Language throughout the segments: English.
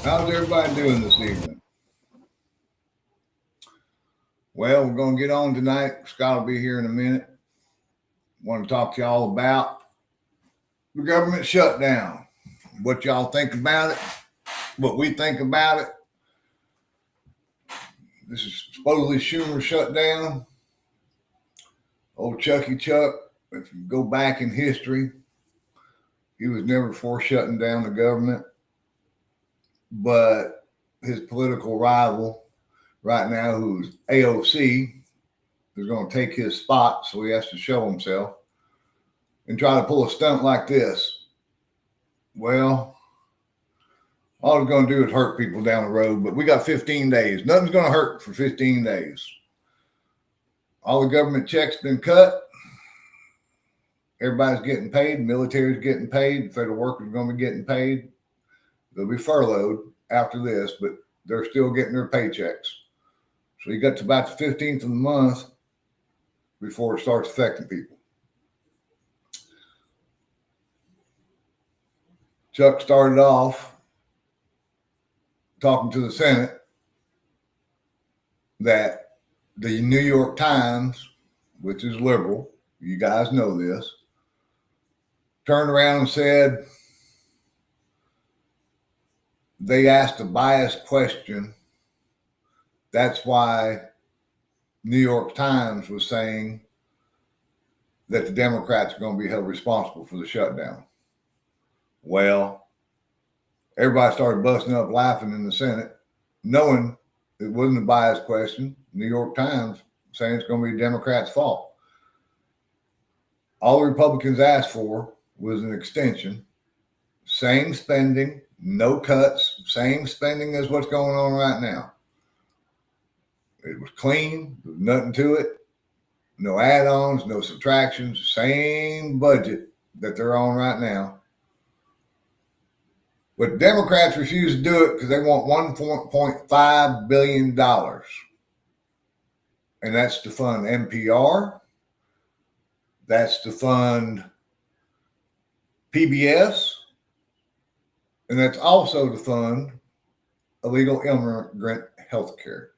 How's everybody doing this evening? Well, we're going to get on tonight. Scott will be here in a minute. Want to talk to y'all about the government shutdown. What y'all think about it, what we think about it. This is supposedly Schumer shutdown. Old Chucky Chuck, if you go back in history, he was never for shutting down the government. But his political rival right now, who's AOC, is going to take his spot, so he has to show himself and try to pull a stunt like this. Well, all it's going to do is hurt people down the road, but we got 15 days. Nothing's going to hurt for 15 days. All the government checks been cut. Everybody's getting paid. The military's getting paid. The federal workers are going to be getting paid. They'll be furloughed after this, but they're still getting their paychecks. So you got to about the 15th of the month before it starts affecting people. Chuck started off talking to the Senate that the New York Times, which is liberal, you guys know this, turned around and said they asked a biased question. That's why New York Times was saying that the Democrats are going to be held responsible for the shutdown. Well, everybody started busting up laughing in the Senate, knowing it wasn't a biased question. New York Times saying it's going to be the Democrats' fault. All the Republicans asked for was an extension, same spending, no cuts, same spending as what's going on right now. It was clean, there was nothing to it, no add-ons, no subtractions, same budget that they're on right now. But Democrats refuse to do it because they want $1.5 billion. And that's to fund NPR. That's to fund PBS. And that's also to fund illegal immigrant health care.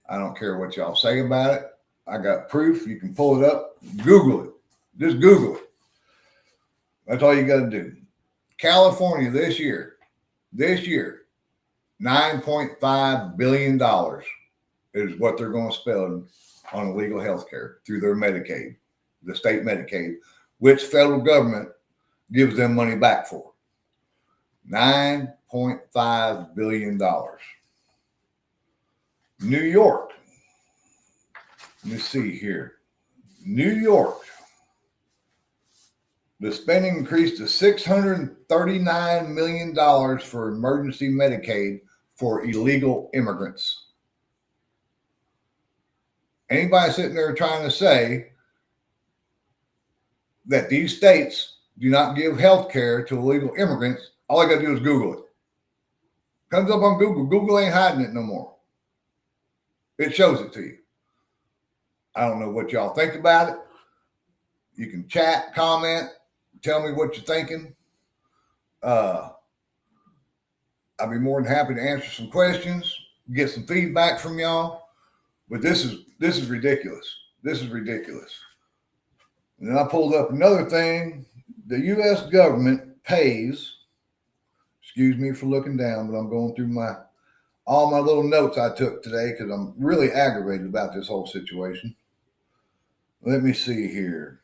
I don't care what y'all say about it. I got proof. You can pull it up. Google it. Just Google it. That's all you got to do. California this year, $9.5 billion is what they're going to spend on illegal health care through their Medicaid, the state Medicaid, which federal government gives them money back for. $9.5 billion. New York. Let me see here. New York. The spending increased to $639 million for emergency Medicaid for illegal immigrants. Anybody sitting there trying to say that these states do not give health care to illegal immigrants, all I got to do is Google it. Comes up on Google. Google ain't hiding it no more. It shows it to you. I don't know what y'all think about it. You can chat, comment, tell me what you're thinking. I'll be more than happy to answer some questions, get some feedback from y'all. But this is ridiculous. This is ridiculous. And then I pulled up another thing. The U.S. government pays, excuse me for looking down, but I'm going through all my little notes I took today because I'm really aggravated about this whole situation. Let me see here.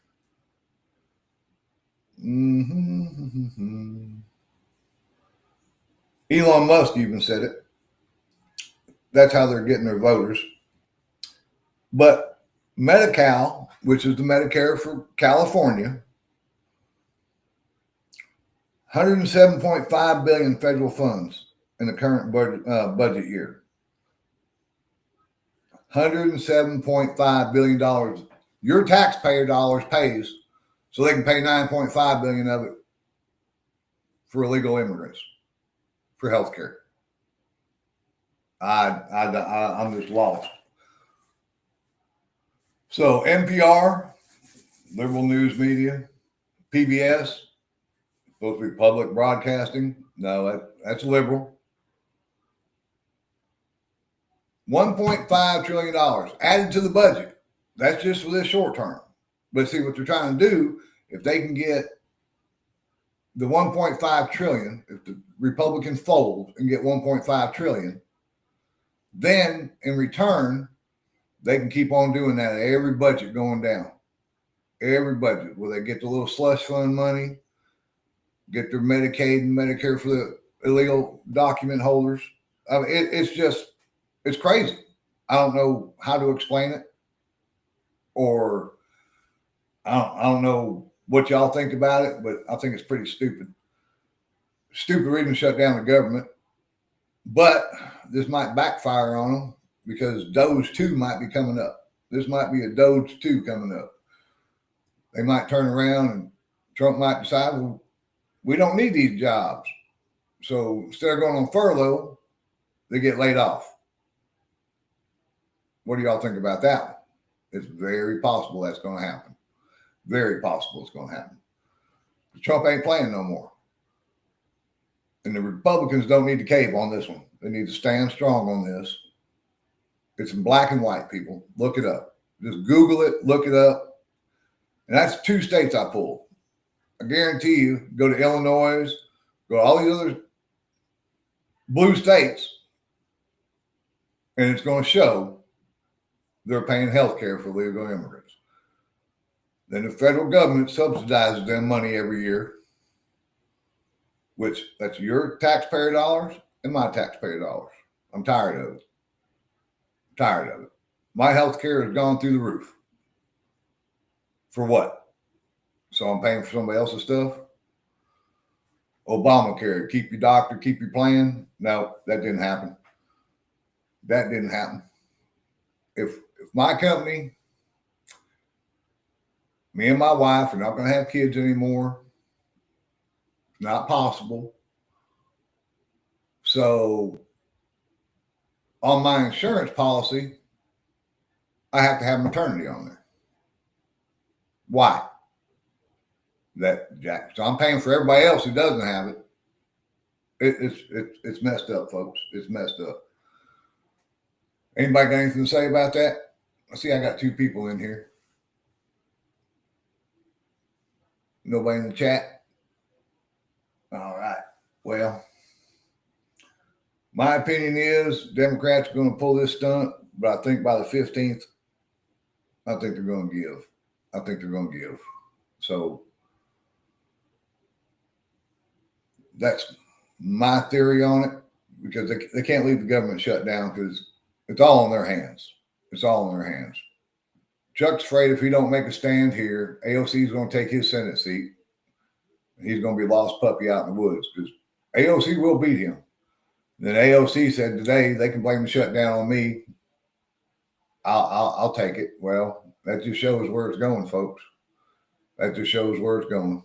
Elon Musk even said it. That's how they're getting their voters. But Medi-Cal, which is the Medicare for California, $107.5 billion federal funds in the current budget year. $107.5 billion. Your taxpayer dollars pays so they can pay $9.5 billion of it for illegal immigrants for health care. I'm just lost. So NPR, liberal news media, PBS, supposed to be public broadcasting. No, that's liberal. $1.5 trillion added to the budget. That's just for this short term. But see what they're trying to do, if they can get the 1.5 trillion, if the Republicans fold and get 1.5 trillion, then in return, they can keep on doing that. Every budget going down. Every budget where they get the little slush fund money, get their Medicaid and Medicare for the illegal document holders. I mean, it's crazy. I don't know how to explain it, or I don't know what y'all think about it, but I think it's pretty stupid. Stupid reason to shut down the government, but this might backfire on them because Doge 2 might be coming up. This might be a Doge 2 coming up. They might turn around and Trump might decide, well, we don't need these jobs. So instead of going on furlough, they get laid off. What do y'all think about that one? It's very possible that's going to happen. Very possible it's going to happen. Trump ain't playing no more. And the Republicans don't need to cave on this one. They need to stand strong on this. It's in black and white, people. Look it up. Just Google it, look it up. And that's 2 states I pulled. I guarantee you, go to Illinois, go to all these other blue states, and it's going to show they're paying health care for legal immigrants. Then the federal government subsidizes them money every year, which that's your taxpayer dollars and my taxpayer dollars. I'm tired of it. Tired of it. My health care has gone through the roof. For what? So I'm paying for somebody else's stuff? Obamacare, keep your doctor, keep your plan. No, that didn't happen. That didn't happen. If my company, me and my wife are not going to have kids anymore, it's not possible. So on my insurance policy, I have to have maternity on there. Why? So I'm paying for everybody else who doesn't have it. It's messed up, folks. It's messed up. Anybody got anything to say about that? I see I got 2 people in here. Nobody in the chat? All right. Well, my opinion is Democrats are going to pull this stunt, but I think by the 15th, I think they're going to give. I think they're going to give. So that's my theory on it, because they can't leave the government shut down because it's all in their hands. It's all in their hands. Chuck's afraid if he don't make a stand here, AOC is going to take his Senate seat. He's going to be a lost puppy out in the woods because AOC will beat him. Then AOC said today they can blame the shutdown on me. I'll take it. Well, that just shows where it's going, folks. That just shows where it's going.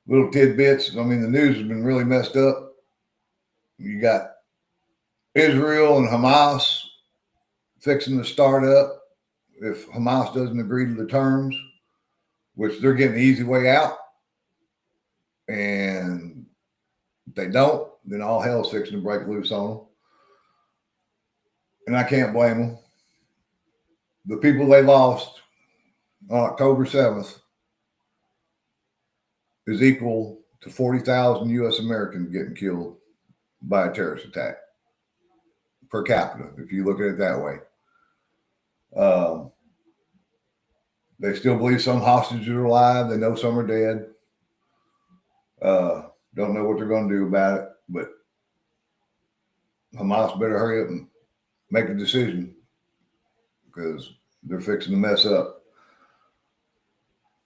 Little tidbits. I mean, the news has been really messed up. You got Israel and Hamas fixing to start up if Hamas doesn't agree to the terms, which they're getting the easy way out. And if they don't, then all hell's fixing to break loose on them. And I can't blame them. The people they lost on October 7th is equal to 40,000 U.S. Americans getting killed by a terrorist attack per capita, if you look at it that way. They still believe some hostages are alive. They know some are dead. Don't know what they're going to do about it, but Hamas better hurry up and make a decision because they're fixing to mess up.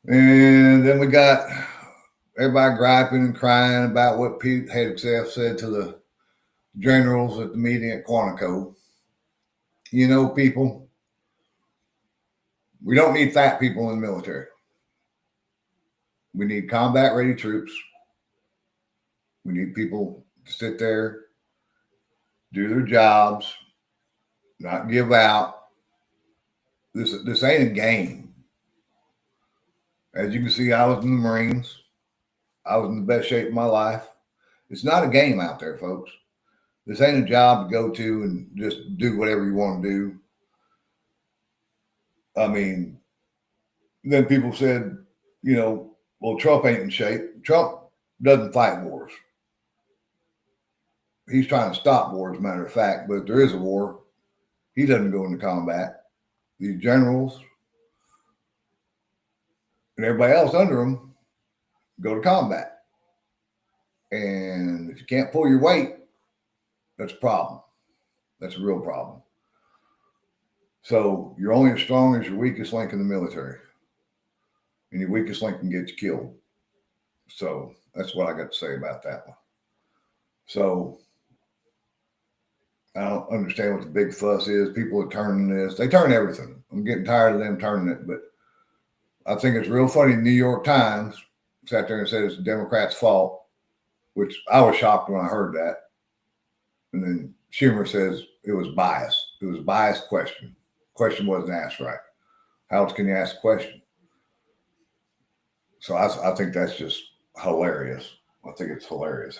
And then we got everybody griping and crying about what Pete Hegseth said to the generals at the meeting at Quantico. You know, people, we don't need fat people in the military. We need combat-ready troops. We need people to sit there, do their jobs, not give out. This ain't a game. As you can see, I was in the Marines. I was in the best shape of my life. It's not a game out there, folks. This ain't a job to go to and just do whatever you want to do. I mean, then people said, you know, well, Trump ain't in shape. Trump doesn't fight wars. He's trying to stop war, as a matter of fact, but if there is a war, he doesn't go into combat. These generals and everybody else under him go to combat. And if you can't pull your weight, that's a problem. That's a real problem. So you're only as strong as your weakest link in the military. And your weakest link can get you killed. So that's what I got to say about that one. So I don't understand what the big fuss is. People are turning this. They turn everything. I'm getting tired of them turning it. But I think it's real funny. The New York Times sat there and said it's the Democrats' fault, which I was shocked when I heard that. And then Schumer says it was biased. It was a biased question. Question wasn't asked right. How else can you ask a question? So I think that's just hilarious. I think it's hilarious.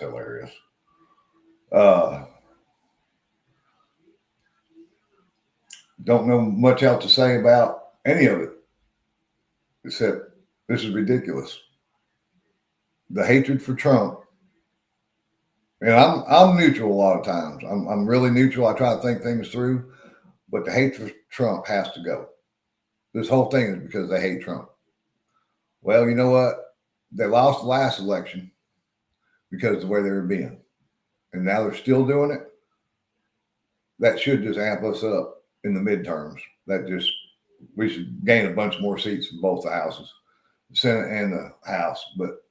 Don't know much else to say about any of it, except this is ridiculous. The hatred for Trump, and I'm neutral a lot of times. I'm really neutral. I try to think things through, but the hatred for Trump has to go. This whole thing is because they hate Trump. Well, you know what? They lost the last election because of the way they were being, and now they're still doing it. That should just amp us up in the midterms. We should gain a bunch more seats in both the houses, the Senate and the House. But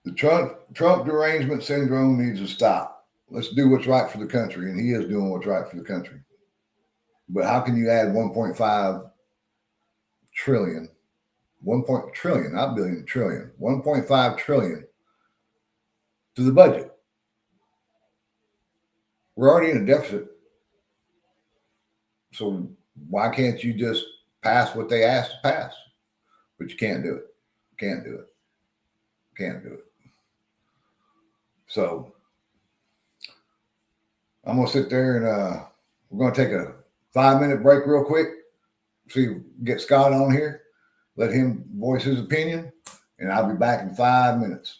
the Trump derangement syndrome needs to stop. Let's do what's right for the country, and he is doing what's right for the country. But how can you add 1.5 trillion, trillion, not billion, trillion, 1.5 trillion to the budget? We're already in a deficit. So why can't you just pass what they asked to pass? But you can't do it. Can't do it. Can't do it. So I'm gonna sit there and we're gonna take a 5-minute break real quick. See, get Scott on here, let him voice his opinion, and I'll be back in 5 minutes.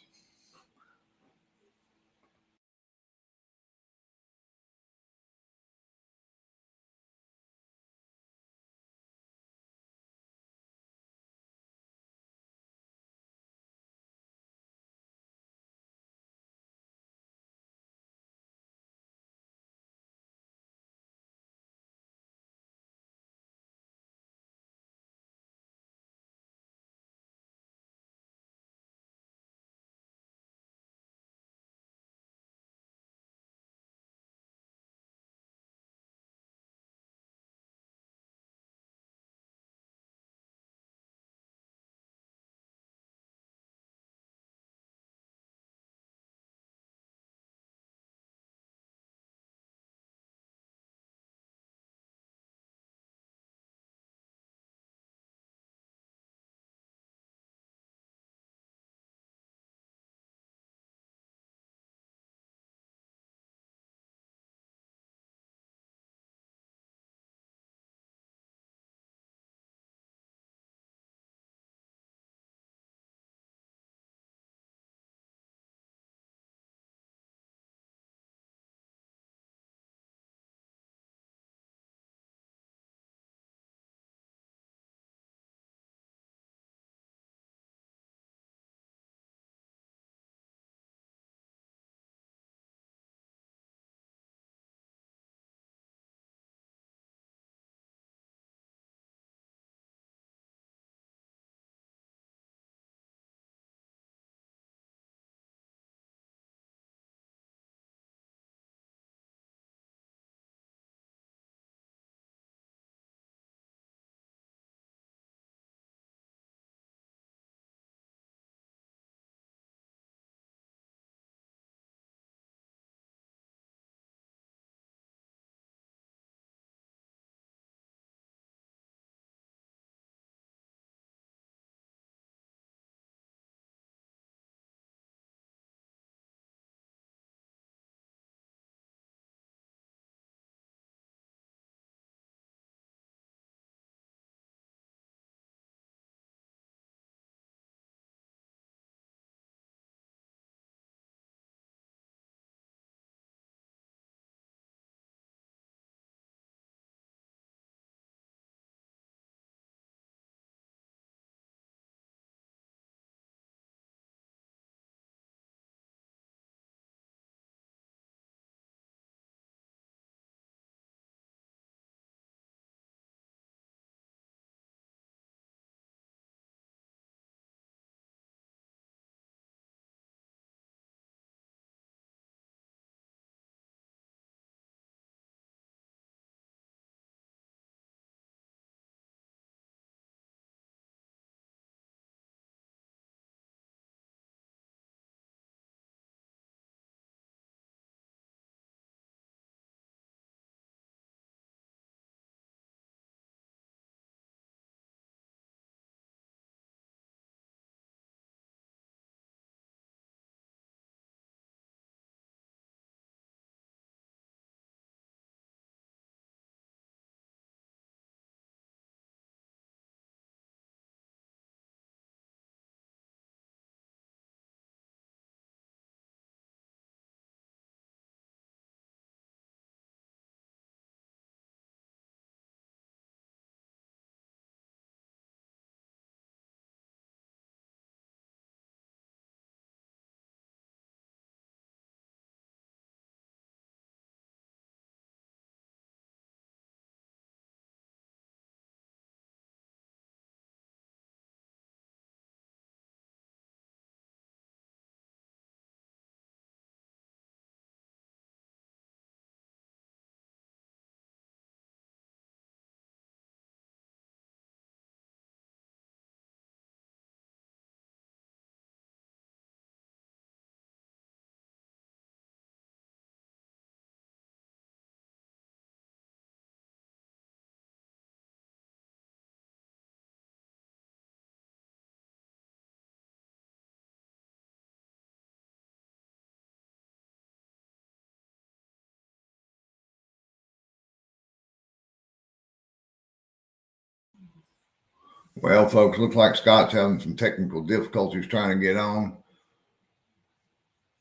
Well, folks, looks like Scott's having some technical difficulties trying to get on.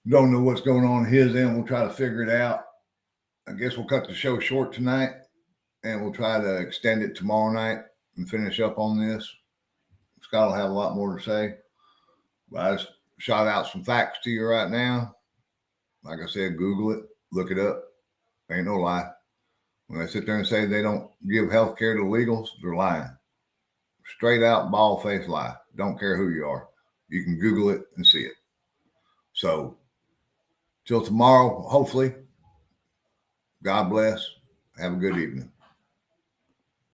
Don't know what's going on his end. We'll try to figure it out. I guess we'll cut the show short tonight, and we'll try to extend it tomorrow night and finish up on this. Scott will have a lot more to say. But I just shot out some facts to you right now. Like I said, Google it, look it up. Ain't no lie. When they sit there and say they don't give health care to illegals, they're lying. Straight out, bald-faced lie. Don't care who you are. You can Google it and see it. So, till tomorrow, hopefully, God bless. Have a good evening.